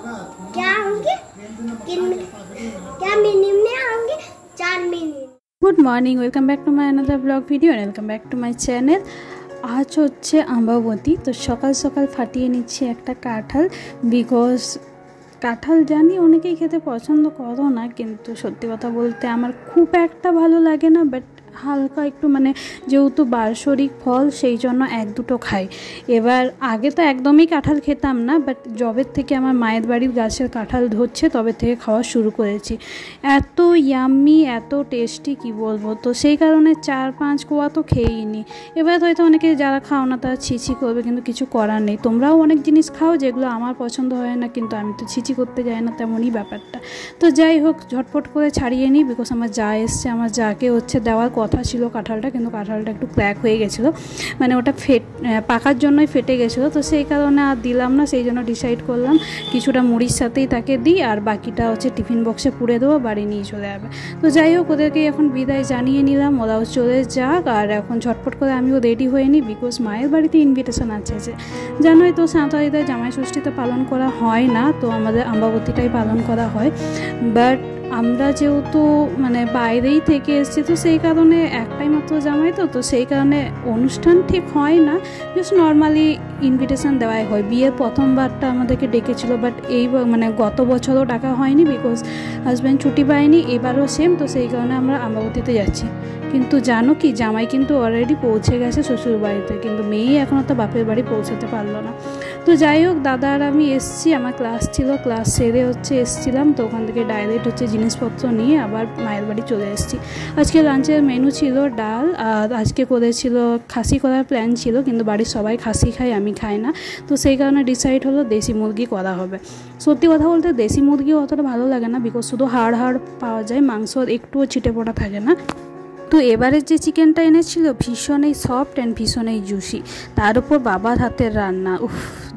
क्या होंगे क्या मिनिमम में आएंगे 4 minute. Good morning, welcome back to my another blog video and welcome back to my channel. आज হচ্ছে अम्बावती, तो সকাল সকাল ফাটিয়ে নিচ্ছি একটা কাঁঠাল। বিকজ কাঁঠাল জানি অনেকেই খেতে পছন্দ করো না, কিন্তু সত্যি কথা বলতে আমার খুব একটা ভালো লাগে না, বাট হালকা একটু মানে যেহেতু বার্ষরিক ফল সেই জন্য এক দুটো খাই। এবার আগে তো একদমই কাঁঠাল খেতাম না, বাট জবের থেকে আমার মায়ের বাড়ির গাছের কাঁঠাল ধরছে তবে থেকে খাওয়া শুরু করেছি। এত ইয়াম্মি, এত টেস্টি কি বলবো, তো সেই কারণে 4-5 কোয়া তো খেয়েই নি। এবার হয়তো অনেকে যারা খাও না তারা ছিছি করবে, কিন্তু কিছু করার নেই। তোমরাও অনেক জিনিস খাও যেগুলো আমার পছন্দ হয় না, কিন্তু আমি তো ছিছি করতে যাই না, তেমনই ব্যাপারটা। তো যাই হোক, ঝটপট করে ছাড়িয়ে নিই, বিকজ আমার যা এসছে, আমার যাকে হচ্ছে দেওয়ার কথা ছিল কাঁঠালটা, কিন্তু কাঁঠালটা একটু ক্র্যাক হয়ে গেছিলো, মানে ওটা পাকার জন্যই ফেটে গেছিলো, তো সেই কারণে আর দিলাম না। সেই জন্য ডিসাইড করলাম কিছুটা মুড়ির সাথেই তাকে দিই, আর বাকিটা হচ্ছে টিফিন বক্সে পুড়ে দেবো, বাড়ি নিয়ে চলে যাবে। তো যাই হোক, ওদেরকে এখন বিদায় জানিয়ে নিলাম, ওরাও চলে যাক, আর এখন ঝটপট করে আমিও রেডি হয়ে নিই, বিকজ মায়ের বাড়িতে ইনভিটেশন আছে। যে জানোই তো, সাঁওতালিদের জামাই ষষ্ঠীতে পালন করা হয় না, তো আমাদের আম্বাবতীটাই পালন করা হয়। বাট আমরা যেহেতু মানে বাইরেই থেকে এসেছি, তো সেই কারণে একটাই মাত্র জামাই, তো সেই কারণে অনুষ্ঠান ঠিক হয় না, জাস্ট নর্মালি ইনভিটেশন দেওয়াই হয়। বিয়ের প্রথমবারটা আমাদেরকে ডেকেছিল, বাট এই মানে গত বছরও ডাকা হয়নি, বিকজ হাজব্যান্ড ছুটি পায়নি। এবারও সেম, তো সেই কারণে আমরা আম্বাবতীতে যাচ্ছি। কিন্তু জানো কি, জামাই কিন্তু অলরেডি পৌঁছে গেছে শ্বশুর বাড়িতে, কিন্তু মেয়ে এখনও তো বাপের বাড়ি পৌঁছাতে পারলো না। তো যাই হোক, দাদা আর আমি এসছি, আমার ক্লাস ছিল, ক্লাস সেরে হচ্ছে এসছিলাম, তো ওখান থেকে ডাইরেক্ট হচ্ছে জিনিসপত্র নিয়ে আবার মায়ের বাড়ি চলে এসেছি। আজকে লাঞ্চের মেনু ছিল ডাল, আর আজকে করেছিল খাসি করার প্ল্যান ছিল, কিন্তু বাড়ির সবাই খাসি খায়, আমি খাই না, তো সেই কারণে ডিসাইড হলো দেশি মুরগি করা হবে। সত্যি কথা বলতে দেশি মুরগিও অতটা ভালো লাগে না, বিকজ শুধু হাড় পাওয়া যায়, মাংস একটুও ছিটে পোটা থাকে না। তো এবারের যে চিকেনটা এনেছিল ভীষণই সফট অ্যান্ড ভীষণই জুসি, তার উপর বাবার হাতের রান্না,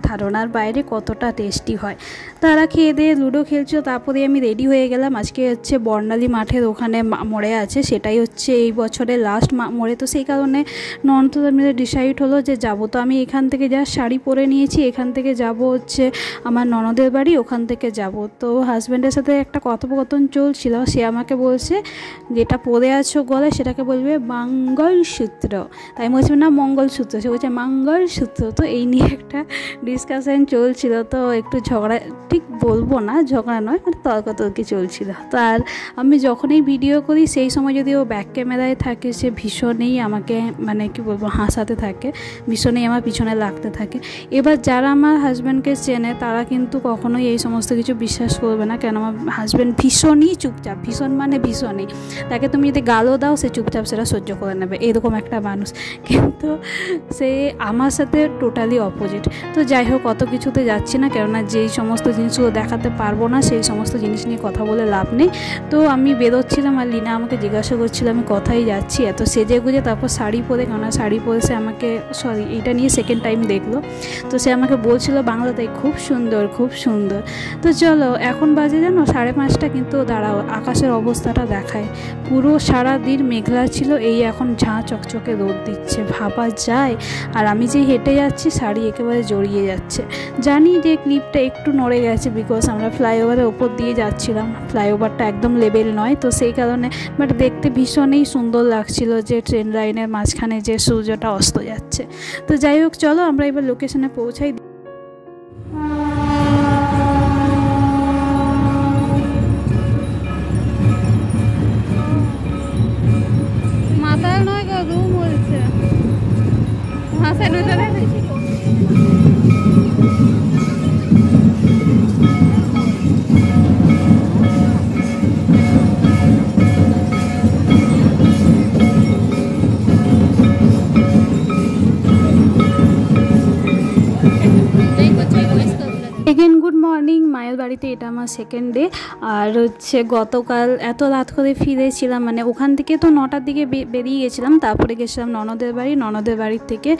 ধারণার বাইরে কতটা টেস্টি হয়। তারা খেয়ে দিয়ে লুডো খেলছিল, তারপরে আমি রেডি হয়ে গেলাম। আজকে হচ্ছে বর্ণালী মাঠের ওখানে মোড়ে আছে, সেটাই হচ্ছে এই বছরের লাস্ট মোড়ে, তো সেই কারণে ননদরা মিলে ডিসাইড হলো যে যাবো। তো আমি এখান থেকে যা শাড়ি পরে নিয়েছি, এখান থেকে যাব হচ্ছে আমার ননদের বাড়ি, ওখান থেকে যাব। তো হাজব্যান্ডের সাথে একটা কথোপকথন চলছিল, সে আমাকে বলছে যেটা পরে আছো গলায় সেটাকে বলবে মঙ্গলসূত্র, তাই বলছি না মঙ্গলসূত্র, সে বলছে মঙ্গলসূত্র। তো এই নিয়ে একটা ডিসকাশন চলছিল, তো একটু ঝগড়া, ঠিক বলবো না ঝগড়া নয়, মানে তর্কাতর্কি চলছিল। তো আর আমি যখনই ভিডিও করি সেই সময় যদি ও ব্যাক ক্যামেরায় থাকে, সে ভীষণই আমাকে মানে কি বলবো হাসাতে থাকে, ভীষণই আমার পিছনে লাগতে থাকে। এবার যারা আমার হাজব্যান্ডকে চেনে তারা কিন্তু কখনোই এই সমস্ত কিছু বিশ্বাস করবে না, কেন আমার হাজব্যান্ড ভীষণই চুপচাপ, ভীষণ মানে ভীষণই, তাকে তুমি যদি গালও দাও সে চুপচাপ সেটা সহ্য করে নেবে, এরকম একটা মানুষ। কিন্তু সে আমার সাথে টোটালি অপোজিট। তো যাই হোক, অত কিছুতে যাচ্ছি না, কেননা যেই সমস্ত জিনিসগুলো দেখাতে পারবো না সেই সমস্ত জিনিস নিয়ে কথা বলে লাভ নেই। তো আমি বেরোচ্ছিলাম, আর লিনা আমাকে জিজ্ঞাসা করছিল আমি কোথায় যাচ্ছি, এত সেজে গুজে, তারপর শাড়ি পরে, কেননা শাড়ি পরে সে আমাকে, সরি এইটা নিয়ে সেকেন্ড টাইম দেখলো, তো সে আমাকে বলছিল বাংলাতে খুব সুন্দর খুব সুন্দর। তো চলো, এখন বাজে জানো 5:30, কিন্তু দাঁড়াও আকাশের অবস্থাটা দেখায়, পুরো সারা দিন মেঘলা ছিল, এই এখন ঝাঁ চকচকে রোদ দিচ্ছে, ভাবা যায়। আর আমি যে হেঁটে যাচ্ছি শাড়ি একেবারে জড়িয়ে যাচ্ছে। জানি যে ক্লিপটা একটু নড়ে গেছে, বিকজ আমরা ফ্লাইওভারের ওপর দিয়ে যাচ্ছিলাম, ফ্লাইওভারটা একদম লেভেল নয়, তো সেই কারণে, বাট দেখতে ভীষণই সুন্দর লাগছিল যে ট্রেন লাইনের মাঝখানে যে সূর্যটা অস্ত যাচ্ছে। তো যাই হোক, চলো আমরা এবার লোকেশনে পৌঁছাই। মাথায় নয় গো, রুম বলছে মাথায় নয়। Again good morning. মায়ের বাড়িতে এটা আমার সেকেন্ড ডে, আর হচ্ছে গতকাল এত রাত করে ফিরেছিলাম, মানে ওখান থেকে তো 9টার দিকে বেরিয়ে গেছিলাম, তারপরে গেছিলাম ননদের বাড়ি, ননদের বাড়ির থেকে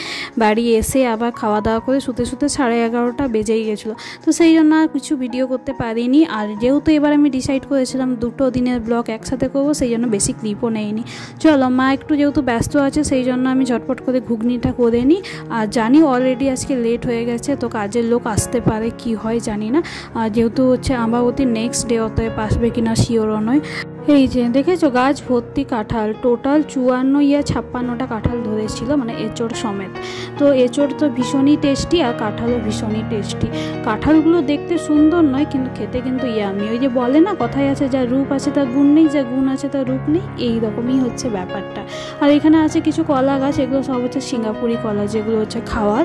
বাড়ি এসে আবার খাওয়া দাওয়া করে শুতে 11:30 বেজেই গেছিলো, তো সেই জন্য আর কিছু ভিডিও করতে পারিনি। আর যেহেতু এবার আমি ডিসাইড করেছিলাম 2 দিনের ব্লগ একসাথে করবো, সেই জন্য বেশি ক্লিপও নেইনি। চলো, মা একটু যেহেতু ব্যস্ত আছে সেই জন্য আমি ঝটপট করে ঘুগনিটা করে নিই। আর জানি অলরেডি আজকে লেট হয়ে গেছে, তো কাজের লোক আসতে পারে, কি হয় জানি না। আর যেহেতু যেহেতু হচ্ছে আম্বাবতীর নেক্সট ডে, অতএব আসবে কিনা শিওরও নয়। এই যে দেখেছো গাছ ভর্তি কাঁঠাল, টোটাল 54 ইয়া 56টা কাঁঠাল ধরেছিল, মানে এঁচড় সমেত। তো এঁচড় তো ভীষণই টেস্টি আর কাঁঠালও ভীষণই টেস্টি। কাঁঠালগুলো দেখতে সুন্দর নয় কিন্তু খেতে কিন্তু ইয়ামি। ওই যে বলে না কথায় আছে, যা রূপ আছে তার গুণ নেই, যা গুণ আছে তার রূপ নেই, এই রকমই হচ্ছে ব্যাপারটা। আর এখানে আছে কিছু কলা গাছ, এগুলো সব হচ্ছে সিঙ্গাপুরি কলা, যেগুলো হচ্ছে খাওয়ার।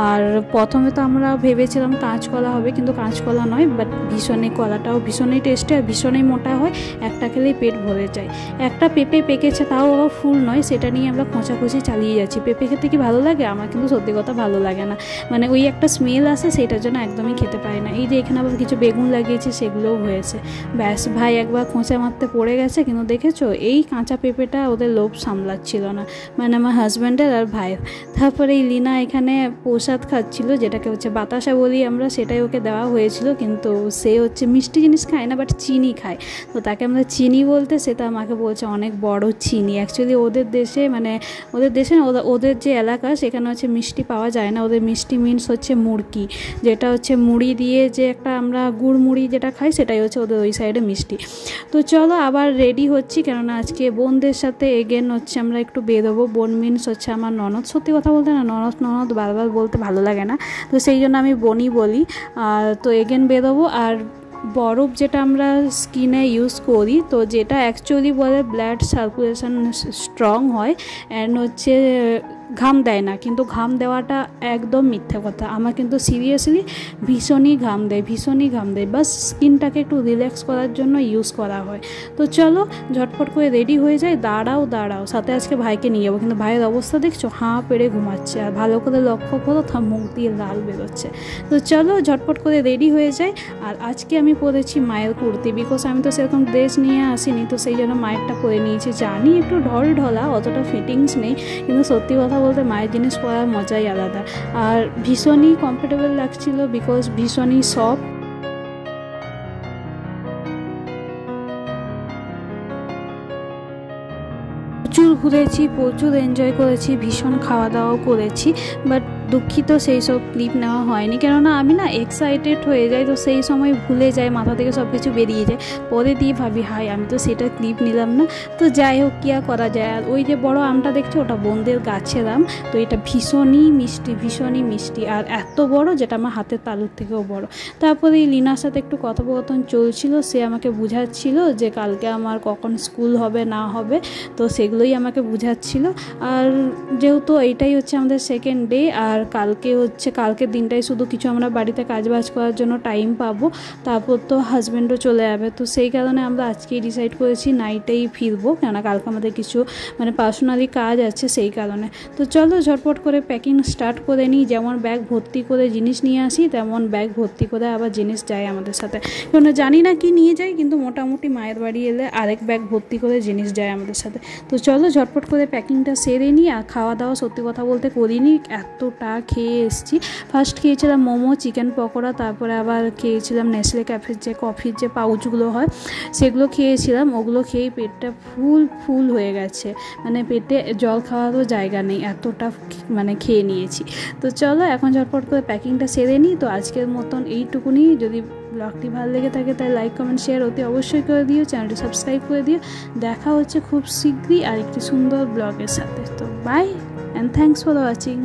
আর প্রথমে তো আমরা ভেবেছিলাম কাঁচকলা হবে, কিন্তু কাঁচকলা নয়, বাট ভীষণই কলাটাও ভীষণই টেস্টি আর ভীষণই মোটা হয়, একটা খেলেই পেট ভরে যায়। একটা পেঁপে পেকেছে, তাও আবার ফুল নয়, সেটা নিয়ে আমরা খোঁচাখুচি চালিয়ে যাচ্ছি। পেঁপে খেতে কি ভালো লাগে? আমার কিন্তু সত্যি কথা ভালো লাগে না, মানে ওই একটা স্মেল আসে, সেটার জন্য একদমই খেতে পারি না। এই যে এখানে আবার কিছু বেগুন লাগিয়েছি, সেগুলোও হয়েছে। ব্যাস, ভাই একবার খোঁচা মারতে পড়ে গেছে, কিন্তু দেখেছো এই কাঁচা পেঁপেটা ওদের লোভ সামলাচ্ছিল না, মানে আমার হাজব্যান্ডের আর ভাইয়ের। তারপরে এই লিনা এখানে প্রসাদ খাচ্ছিল, যেটাকে হচ্ছে বাতাসা বলি আমরা, সেটাই ওকে দেওয়া হয়েছিল। কিন্তু সে হচ্ছে মিষ্টি জিনিস খায় না, বাট চিনি খায়। তো তাকে আমরা চিনি বলতে, সে তো আমাকে বলছে অনেক বড় চিনি। অ্যাকচুয়ালি ওদের দেশে, মানে ওদের দেশে না, ওদের যে এলাকা সেখানে হচ্ছে মিষ্টি পাওয়া যায় না। ওদের মিষ্টি মিনস হচ্ছে মুড়কি, যেটা হচ্ছে মুড়ি দিয়ে যে একটা আমরা গুড় মুড়ি যেটা খাই, সেটাই হচ্ছে ওদের ওই সাইডে মিষ্টি। তো চলো আবার রেডি হচ্ছি, কেননা আজকে বোনদের সাথে এগেন হচ্ছে আমরা একটু বেরোবো। বোন মিনস হচ্ছে আমার ননদ। সত্যি কথা বলতে না, ননদ বারবার বলতে ভালো লাগে না, তো সেই জন্য আমি বোনই বলি। আর তো এগেন বেরোবো। আর বরফ যেটা আমরা স্কিনে ইউজ করি, তো যেটা অ্যাকচুয়ালি বলে ব্লাড সার্কুলেশন স্ট্রং হয় অ্যান্ড হচ্ছে ঘাম দেয় না, কিন্তু ঘাম দেওয়াটা একদম মিথ্যে কথা। আমার কিন্তু সিরিয়াসলি ভীষণই ঘাম দেয়, বাস স্কিনটাকে একটু রিল্যাক্স করার জন্য ইউজ করা হয়। তো চলো ঝটপট করে রেডি হয়ে যায়। দাঁড়াও, সাথে আজকে ভাইকে নিয়ে যাবো, কিন্তু ভাইয়ের অবস্থা দেখছো, হাঁ পেড়ে ঘুমাচ্ছে, আর ভালো করে লক্ষ্য করো তার মুখ দিয়ে লাল বেরোচ্ছে। তো চলো ঝটপট করে রেডি হয়ে যায়। আর আজকে আমি পরেছি মায়ের কুর্তি, বিকজ আমি তো সেরকম ড্রেস নিয়ে আসিনি, তো সেই জন্য মায়েরটা পরে নিয়েছি। জানি একটু ঢলঢলা, অতটা ফিটিংস নেই, কিন্তু সত্যি কথা বলতে মায়ের জিনিস পরার মজাই আলাদা। আর ভীষণই কমফোর্টেবল লাগছিল, বিকজ ভীষণই সফট। প্রচুর ঘুরেছি, প্রচুর এনজয় করেছি, ভীষণ খাওয়া দাওয়াও করেছি, বাট দুঃখিত সেই সব ক্লিপ নেওয়া হয়নি, কেননা আমি না এক্সাইটেড হয়ে যাই, তো সেই সময় ভুলে যাই, মাথা থেকে সব কিছু বেরিয়ে যায়। পরে দিয়ে ভাবি হাই আমি তো সেটা ক্লিপ নিলাম না। তো যাই হোক, কী আর করা যায়। আর ওই যে বড় আমটা দেখছো, ওটা বোনদের গাছের আম, তো এটা ভীষণই মিষ্টি, আর এত বড় যেটা আমার হাতের তালুর থেকেও বড়। তারপরে এই লিনার সাথে একটু কথোপকথন চলছিল, সে আমাকে বুঝাচ্ছিল যে কালকে আমার কখন স্কুল হবে না হবে, তো সেগুলোই আমাকে বুঝাচ্ছিল। আর যেহেতু এইটাই হচ্ছে আমাদের সেকেন্ড ডে, আর কালকের দিনটাই শুধু কিছু আমরা বাড়িতে কাজবাজ করার জন্য টাইম পাবো, তারপর তো হাজব্যান্ডও চলে যাবে। তো সেই কারণে আমরা আজকেই ডিসাইড করেছি নাইটেই ফিরবো, কেননা কালকে আমাদের কিছু মানে পার্সোনালি কাজ আছে, সেই কারণে। তো চলো ঝটপট করে প্যাকিং স্টার্ট করে নিই। যেমন ব্যাগ ভর্তি করে জিনিস নিয়ে আসি, তেমন ব্যাগ ভর্তি করে আবার জিনিস যায় আমাদের সাথে, কেন জানি না কি নিয়ে যাই, কিন্তু মোটামুটি মায়ের বাড়ি এলে আরেক ব্যাগ ভর্তি করে জিনিস যায় আমাদের সাথে। তো চলো ঝটপট করে প্যাকিংটা সেরে নিই। আর খাওয়া দাওয়া সত্যি কথা বলতে করিনি, এতটা খেয়ে এসেছি। ফার্স্ট খেয়েছিলাম মোমো, চিকেন পকোড়া, তারপরে আবার খেয়েছিলাম নেসলে ক্যাফের যে কফির যে পাউচগুলো হয়, সেগুলো খেয়েছিলাম। ওগুলো খেয়েই পেটটা ফুল হয়ে গেছে, মানে পেটে জল খাওয়ারও জায়গা নেই, এতটা মানে খেয়ে নিয়েছি। তো চলো এখন ঝটপট করে প্যাকিংটা সেরে নিই। তো আজকের মতন এইটুকুনি। যদি ব্লগটি ভালো লেগে থাকে তাই লাইক কমেন্ট শেয়ার অতি অবশ্যই করে দিও, চ্যানেলটি সাবস্ক্রাইব করে দিও। দেখা হচ্ছে খুব শীঘ্রই আরেকটি সুন্দর ব্লগের সাথে। তো bye and thanks for watching.